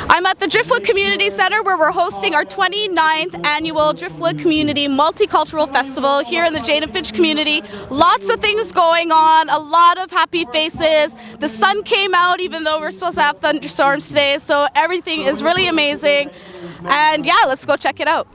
I'm at the Driftwood Community Centre where we're hosting our 29th Annual Driftwood Community Multicultural Festival here in the Jane-Finch community. Lots of things going on, a lot of happy faces. The sun came out even though we're supposed to have thunderstorms today, so everything is really amazing. And yeah, let's go check it out.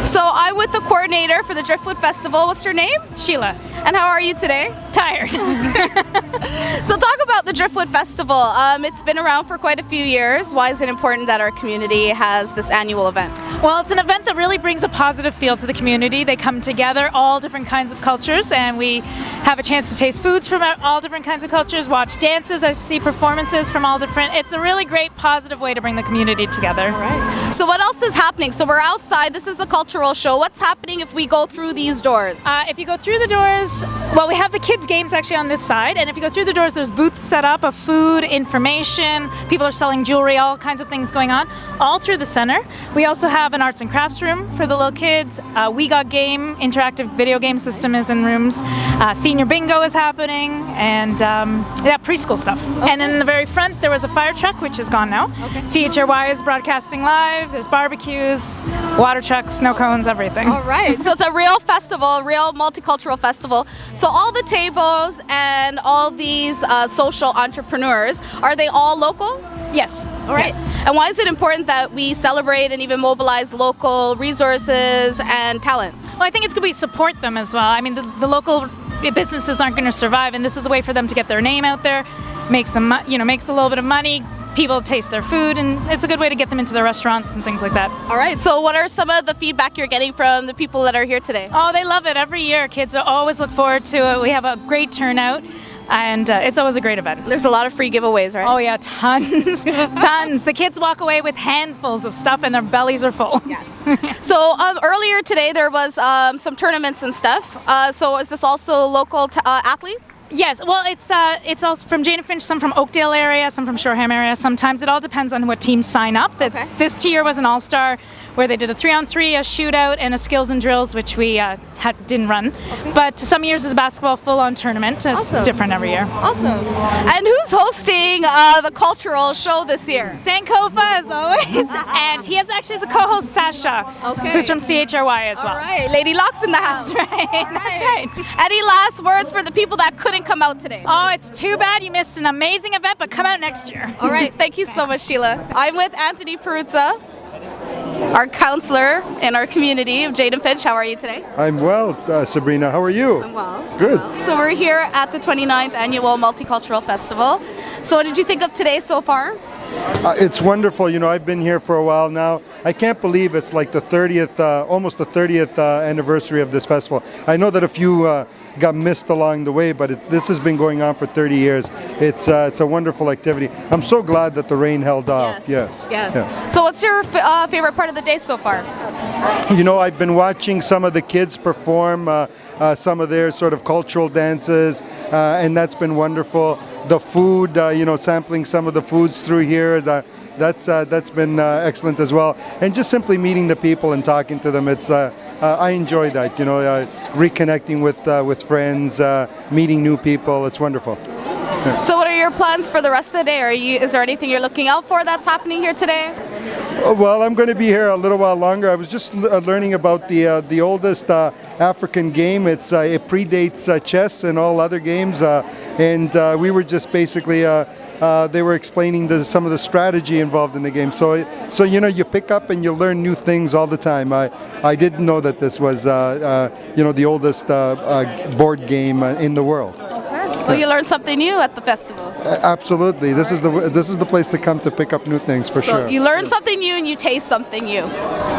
So I'm with the coordinator for the Driftwood Festival. What's your name? Sheila. And how are you today? Tired. So talk about the Driftwood Festival. It's been around for quite a few years. Why is it important that our community has this annual event? Well, it's an event that really brings a positive feel to the community. They come together, all different kinds of cultures, and we have a chance to taste foods from all different kinds of cultures, watch dances, I see performances from all different. It's a really great positive way to bring the community together. All right. So what else is happening? So we're outside. This is the cultural show. What's happening if we go through these doors? If you go through the doors, well, we have the kids' games actually on this side, and if you go through the doors, there's booths set up of food, information, people are selling jewelry, all kinds of things going on, all through the center. We also have an arts and crafts room for the little kids. We Got Game, interactive video game system is in rooms. Senior bingo is happening, and yeah, preschool stuff. Okay. And in the very front, there was a fire truck, which is gone now. Okay. CHRY is broadcasting live. There's barbecues, water trucks, snow cones, everything. All right, so it's a real festival, real multicultural festival. So all the tables and all these social entrepreneurs, are they all local? Yes. All right. Yes. And why is it important that we celebrate and even mobilize local resources and talent? Well, I think it's good we support them as well. I mean, the local businesses aren't going to survive, and this is a way for them to get their name out there, makes a little bit of money. People taste their food, and it's a good way to get them into the restaurants and things like that. All right, so what are some of the feedback you're getting from the people that are here today? Oh, they love it. Every year, kids always look forward to it. We have a great turnout, and it's always a great event. There's a lot of free giveaways, right? Oh yeah, tons, tons. The kids walk away with handfuls of stuff, and their bellies are full. Yes. So earlier today, there was some tournaments and stuff. So is this also local athletes? Yes, well, it's also from Jane-Finch, some from Oakdale area, some from Shoreham area. Sometimes it all depends on what teams sign up. Okay. This year was an all-star where they did a 3-on-3, a shootout, and a skills and drills, which we didn't run. Okay. But some years is basketball full-on tournament. It's awesome. Different every year. Awesome. And who's hosting the cultural show this year? Sankofa, as always. And he has a co-host, Sasha, who's from CHRY as well. All right, Lady Locke's in the house. That's right. That's right. Any last words for the people that couldn't come out today? Oh, it's too bad you missed an amazing event, but come out next year. All right, thank you so much, Sheila. I'm with Anthony Perruzza, our councillor in our community of Jane-Finch. How are you today? I'm well, Sabrina. How are you? I'm well. Good. So we're here at the 29th Annual Multicultural Festival. So what did you think of today so far? It's wonderful. You know, I've been here for a while now. I can't believe it's like the 30th, almost the 30th anniversary of this festival. I know that a few got missed along the way, but this has been going on for 30 years. It's a wonderful activity. I'm so glad that the rain held off. Yes. Yeah. So what's your favorite part of the day so far? You know, I've been watching some of the kids perform some of their sort of cultural dances, and that's been wonderful. The food, you know, sampling some of the foods through here, that's been excellent as well. And just simply meeting the people and talking to them, I enjoy that. You know, reconnecting with friends, meeting new people. It's wonderful. So, what are your plans for the rest of the day? Is there anything you're looking out for that's happening here today? Well, I'm going to be here a little while longer. I was just learning about the oldest African game. It predates chess and all other games, and we were just basically they were explaining some of the strategy involved in the game. So you know, you pick up and you learn new things all the time. I didn't know that this was you know, the oldest board game in the world. Well, you learn something new at the festival. Absolutely. This is the place to come to pick up new things for sure. You learn something new and you taste something new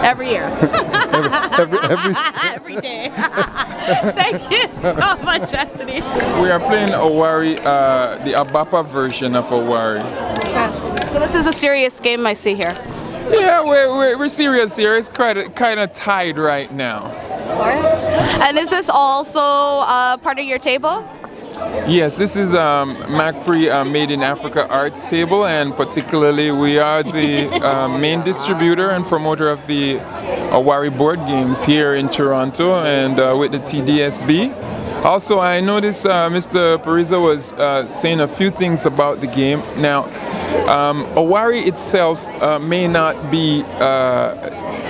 every year. every day. Thank you so much, Anthony. We are playing Owari, the Abapa version of Owari. Okay. So this is a serious game I see here. Yeah, we're serious here. It's kind of tied right now. All right. And is this also part of your table? Yes, this is CHRY Made in Africa Arts Table, and particularly we are the main distributor and promoter of the Owari board games here in Toronto and with the TDSB. Also, I noticed Mr. Perruzza was saying a few things about the game. Now, Owari itself may not be,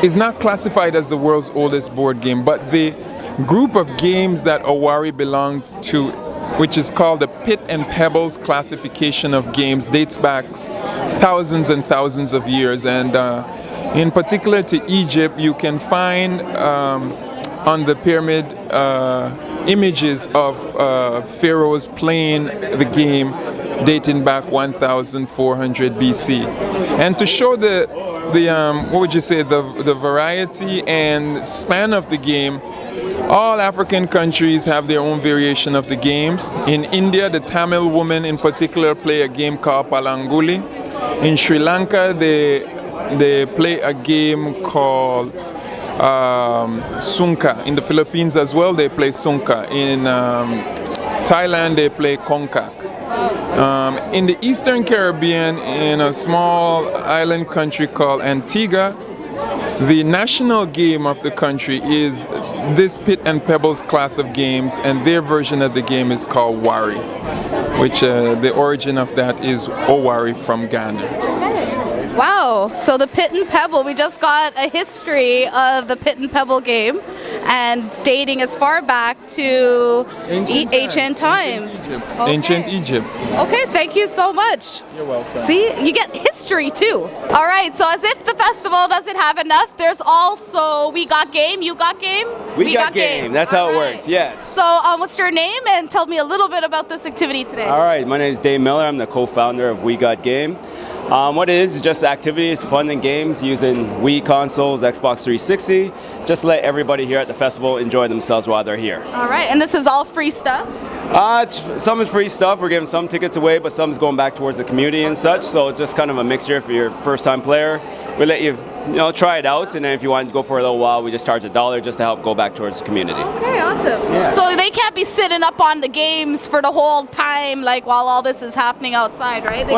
is not classified as the world's oldest board game, but the group of games that Owari belonged to, which is called the Pit and Pebbles classification of games, dates back thousands and thousands of years. And in particular to Egypt, you can find on the pyramid images of pharaohs playing the game dating back 1400 BC. And to show the what would you say, the variety and span of the game, all African countries have their own variation of the games. In India, the Tamil women in particular play a game called Palanguli. In Sri Lanka, they play a game called Sunka. In the Philippines as well, they play Sunka. In Thailand, they play Konkak. In the Eastern Caribbean, in a small island country called Antigua, the national game of the country is this Pit and Pebbles class of games, and their version of the game is called Wari, which the origin of that is Owari from Ghana. Wow, so the Pit and Pebble, we just got a history of the Pit and Pebble game and dating as far back to ancient times. Okay. Ancient Egypt. Okay, thank you so much. You're welcome. See, you get history too. All right, so as if the festival doesn't have enough, there's also We Got Game, You Got Game? We Got Game, that's how it works, yes. So what's your name, and tell me a little bit about this activity today. All right, my name is Dave Miller. I'm the co-founder of We Got Game. What it is just activities, fun and games using Wii consoles, Xbox 360, just to let everybody here at the festival enjoy themselves while they're here. All right, and this is all free stuff? Some is free stuff. We're giving some tickets away, but some is going back towards the community and such. So it's just kind of a mixture. If you're a first-time player, we let you, try it out, and then if you want to go for a little while, we just charge $1 just to help go back towards the community. Okay, awesome. Yeah. So they can't be sitting up on the games for the whole time, like while all this is happening outside, right? They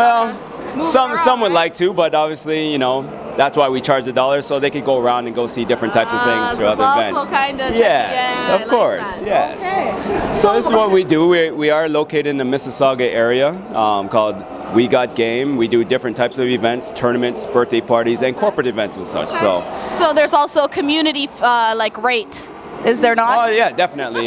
some would like to, but obviously, that's why we charge $1 so they could go around and go see different types of things throughout the events. Yes, of course, yes. Okay. So this is what we do. We are located in the Mississauga area called We Got Game. We do different types of events, tournaments, birthday parties, and corporate events and such. Okay. So there's also community rate. Is there not? Oh yeah, definitely.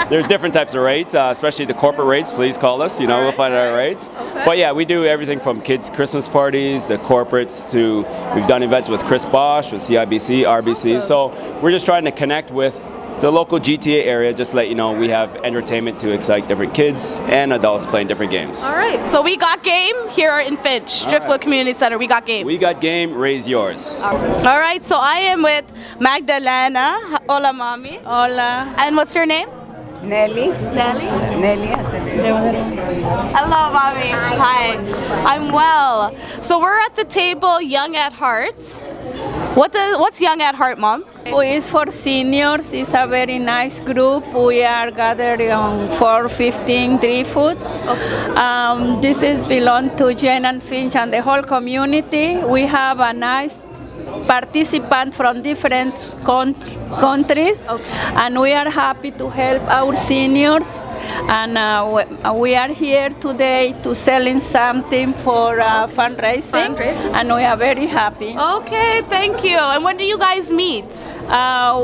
There's different types of rates, especially the corporate rates. Please call us. We'll find out our rates. Okay. But yeah, we do everything from kids' Christmas parties, the corporates, to we've done events with Chris Bosch, with CIBC, RBC. So we're just trying to connect with the local GTA area, just to let you know we have entertainment to excite different kids and adults playing different games. All right, so We Got Game here in Finch, Driftwood Community Centre. We Got Game. We Got Game, raise yours. All right, so I am with Magdalena. Hola, mommy. Hola. And what's your name? Nelly. Nelly. Nelly. Hello, mommy. Hi. I'm well. So we're at the table Young at Heart. What's Young at Heart, Mom? It's for seniors. It's a very nice group. We are gathering on 415 Driftwood. This is belong to Jane-Finch and the whole community. We have a nice participant from different countries, and we are happy to help our seniors. And we are here today to selling something for fundraising, and we are very happy. Okay, thank you. And when do you guys meet?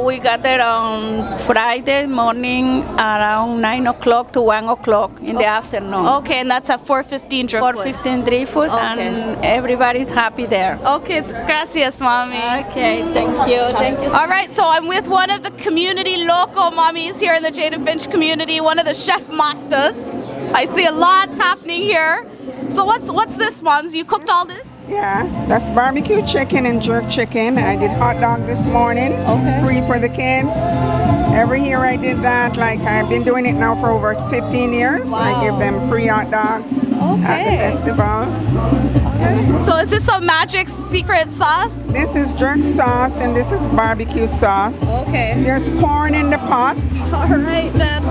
We gather on Friday morning around 9 o'clock to 1 o'clock in the afternoon. Okay, and that's at 415 Driftwood. 415 Driftwood, and everybody's happy there. Okay, gracias, mommy. Okay, thank you. Thank you. All right, so I'm with one of the community local mommies here in the Jane-Finch community, one of the chef masters. I see a lot's happening here. So what's this, moms? You cooked all this? Yeah, that's barbecue chicken and jerk chicken. I did hot dog this morning, free for the kids. Every year I did that. I've been doing it now for over 15 years. Wow. I give them free hot dogs at the festival. So is this some magic secret sauce? This is jerk sauce and this is barbecue sauce. Okay. There's corn in the pot. All right then.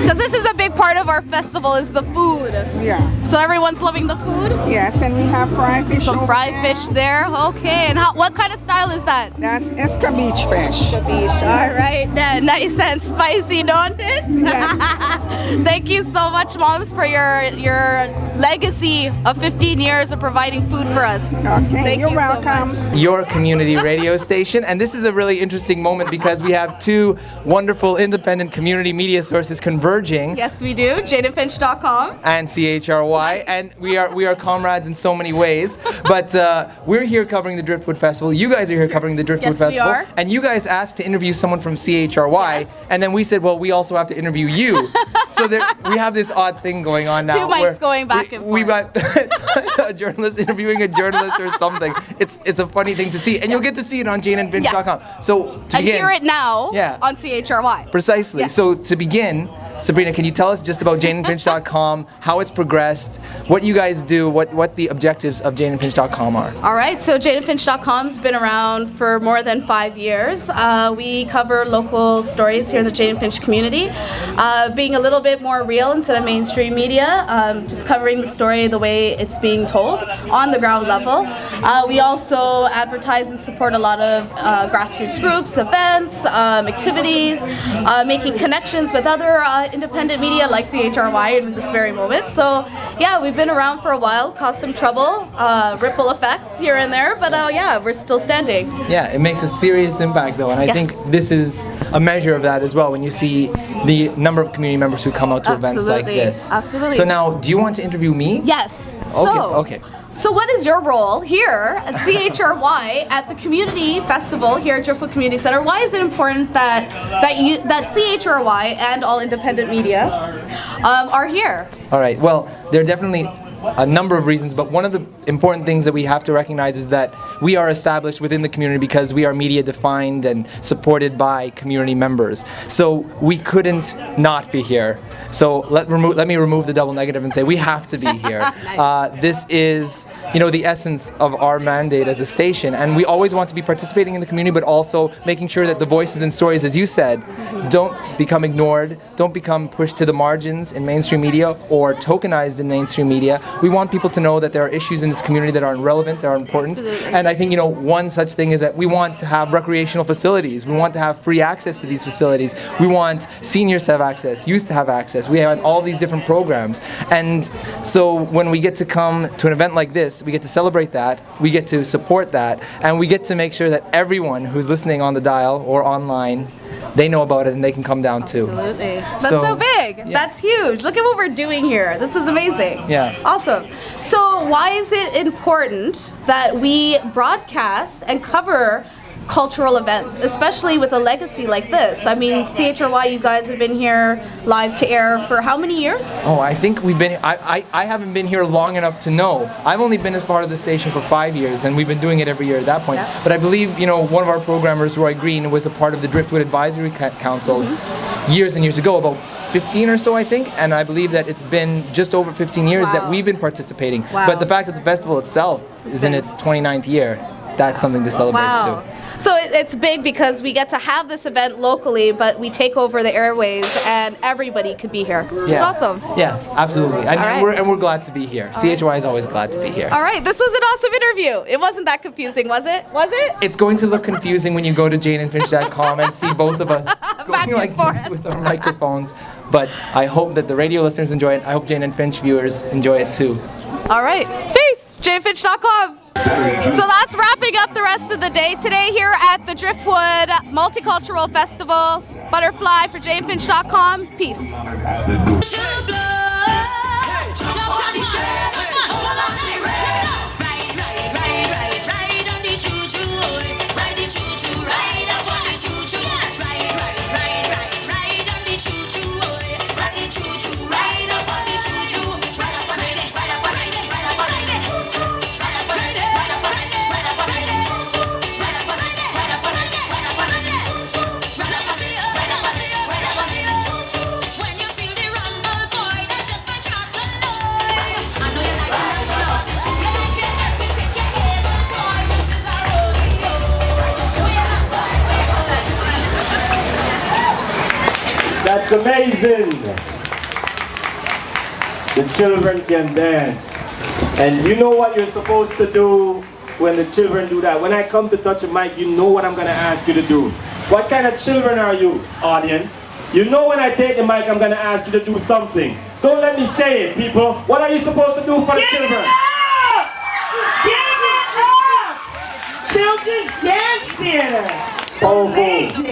Because this is a big part of our festival is the food. Yeah. So everyone's loving the food? Yes, and we have fried fish. Some over fried there. fish there. Okay. And what kind of style is that? That's escabeche fish. All right then. Nice and spicy, don't it? Yes. Thank you so much, moms, for your legacy of 15 years of providing food for us. Okay, you're you so welcome. Your community radio station, and this is a really interesting moment because we have two wonderful independent community media sources converging. Yes, we do. Jane-Finch.com. And CHRY, and we are comrades in so many ways. But we're here covering the Driftwood Festival. You guys are here covering the Driftwood Yes, we Festival, are. and you guys asked to interview someone from CHRY, Yes. and then we said, well, we also have to interview you. So we have this odd thing going on now. Two mics where going back and we forth. got it's like a journalist interviewing a journalist or something. It's a funny thing to see, and you'll get to see it on JaneandFinch.com. So to And begin, hear it now Yeah. on CHRY. precisely. Yes. So to begin, Sabrina, can you tell us just about JaneandFinch.com, how it's progressed, what you guys do, what the objectives of JaneandFinch.com are? All right, so JaneandFinch.com's been around for more than 5 years. We cover local stories here in the Jane and Finch community, being a little bit more real instead of mainstream media, just covering the story the way it's being told on the ground level. We also advertise and support a lot of grassroots groups, events, activities, making connections with other independent media like CHRY in this very moment. So yeah, we've been around for a while, caused some trouble, ripple effects here and there, but yeah, we're still standing. Yeah, it makes a serious impact though, and I Yes. think this is a measure of that as well when you see the number of community members who come out to events like Absolutely, this. absolutely. So now, do you want to interview me? Yes. So, Okay. So what is your role here at CHRY at the community festival here at Driftwood Community Centre? Why is it important that CHRY and all independent media are here? All right. Well, there are definitely a number of reasons, but one of the important things that we have to recognize is that we are established within the community because we are media defined and supported by community members. So we couldn't not be here. So let me remove the double negative and say we have to be here. Nice. This is, the essence of our mandate as a station, and we always want to be participating in the community, but also making sure that the voices and stories, as you said, don't become ignored, don't become pushed to the margins in mainstream media or tokenized in mainstream media. We want people to know that there are issues in this community that are relevant, that are important. Absolutely. And I think, one such thing is that we want to have recreational facilities. We want to have free access to these facilities. We want seniors to have access, youth to have access. We have all these different programs. And so when we get to come to an event like this, we get to celebrate that, we get to support that, and we get to make sure that everyone who's listening on the dial or online, they know about it and they can come down too. Absolutely. That's so big. Yeah. That's huge. Look at what we're doing here. This is amazing. Yeah. Awesome. So why is it important that we broadcast and cover cultural events, especially with a legacy like this? I mean, CHRY, you guys have been here live to air for how many years? Oh, I think we've been, I haven't been here long enough to know. I've only been as part of the station for 5 years, and we've been doing it every year at that point. Yeah. But I believe, one of our programmers, Roy Green, was a part of the Driftwood Advisory Council years and years ago, about 15 or so, I think, and I believe that it's been just over 15 years that Wow. we've been participating. Wow. But the fact that the festival itself is in its 29th year, that's something to celebrate Wow. too. So it's big because we get to have this event locally, but we take over the airways and everybody could be here. It's awesome. Yeah, absolutely. And, All right. we're glad to be here. CHY is always glad to be here. All right, this was an awesome interview. It wasn't that confusing, was it? Was it? It's going to look confusing when you go to JaneandFinch.com and see both of us Back going and like forth. this with our microphones. But I hope that the radio listeners enjoy it. I hope Jane and Finch viewers enjoy it too. All right. Peace. Jane-Finch.com. So that's wrapping up the rest of the day today here at the Driftwood Multicultural Festival. Butterfly for Jane-Finch.com. Peace. When you feel the rumble That's amazing. The children can dance. And you know what you're supposed to do when the children do that. When I come to touch a mic, you know what I'm going to ask you to do. What kind of children are you, audience? You know when I take the mic, I'm going to ask you to do something. Don't let me say it, people. What are you supposed to do for the children? Give it up! Children's Dance Theater. Powerful.